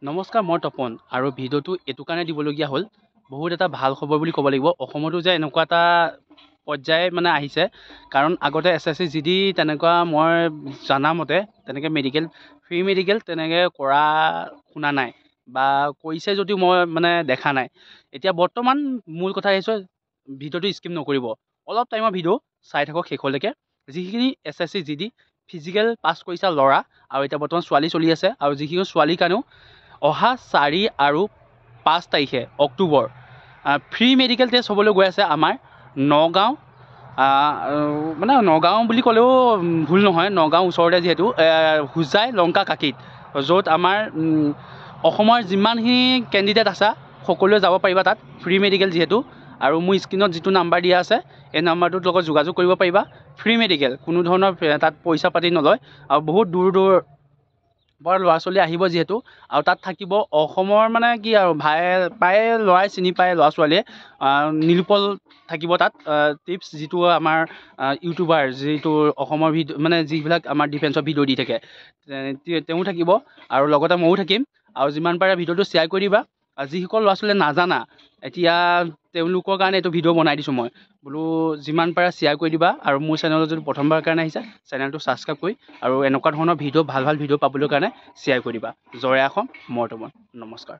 নমস্কাৰ, মই তপন আৰু ভিডিঅ'টো এইটো কাৰণে দিবলগীয়া হ'ল বহুত এটা ভাল খবৰ বুলি ক'ব লাগিব। অসমতো যে এনেকুৱা এটা পৰ্যায় মানে আহিছে, কাৰণ আগতে SSC GD তেনেকুৱা মই জনামতে তেনেকৈ ফ্ৰী মেডিকেল তেনেকৈ কৰা শুনা নাই বা কৰিছে যদিও মই মানে দেখা নাই। এতিয়া বৰ্তমান মূল কথা আহিছে, ভিডিঅ'টো স্কিপ নকৰিব, অলপ টাইমৰ ভিডিঅ' চাই থাকক শেষলৈকে। যিখিনি SSC GD ফিজিকেল পাছ কৰিছে ল'ৰা আৰু এতিয়া বৰ্তমান ছোৱালী চলি আছে, আৰু যিখিনি ছোৱালীৰ কাৰণেও অহা 4 আৰু 5 তাৰিখে অক্টোবৰ ফ্ৰী মেডিকেল টেষ্ট হ'বলৈ গৈ আছে আমাৰ নগাঁও। মানে নগাঁও বুলি ক'লেও ভুল নহয়, নগাঁও ওচৰতে যিহেতু হোজাই লংকা কাকিত, য'ত আমাৰ অসমৰ যিমানখিনি কেণ্ডিডেট আছে সকলোৱে যাব পাৰিবা তাত, ফ্ৰী মেডিকেল যিহেতু। আৰু মোৰ স্ক্ৰীণত যিটো নাম্বাৰ দিয়া আছে এই নাম্বাৰটোৰ লগত যোগাযোগ কৰিব পাৰিবা। ফ্ৰী মেডিকেল, কোনো ধৰণৰ তাত পইচা পাতি নলয়, আৰু বহুত দূৰ পৰা ল'ৰা ছোৱালী আহিব যিহেতু। আৰু তাত থাকিব অসমৰ মানে কি আৰু প্ৰায় ল'ৰাই চিনি পায় ল'ৰা ছোৱালীয়ে, নীলোৎপল থাকিব তাত। টিপছ যিটো আমাৰ ইউটিউবাৰ, যিটো অসমৰ মানে যিবিলাক আমাৰ ডিফেন্সৰ ভিডিঅ' দি থাকে, তেওঁ থাকিব আৰু লগতে ময়ো থাকিম। আৰু যিমান পাৰে ভিডিঅ'টো শ্বেয়াৰ কৰি দিবা। আৰু যিসকল ল'ৰা ছোৱালীয়ে নাজানা, এতিয়া তেওঁলোকৰ কাৰণে এইটো ভিডিঅ' বনাই দিছোঁ মই, বোলো যিমান পাৰে শ্বেয়াৰ কৰি দিবা। আৰু মোৰ চেনেলত যদি প্ৰথমবাৰৰ কাৰণে আহিছে, চেনেলটো ছাবস্ক্ৰাইব কৰি আৰু এনেকুৱা ধৰণৰ ভিডিঅ' ভাল ভিডিঅ' পাবলৈ কাৰণে শ্বেয়াৰ কৰি দিবা। জয় অসম, মই তপন, নমস্কাৰ।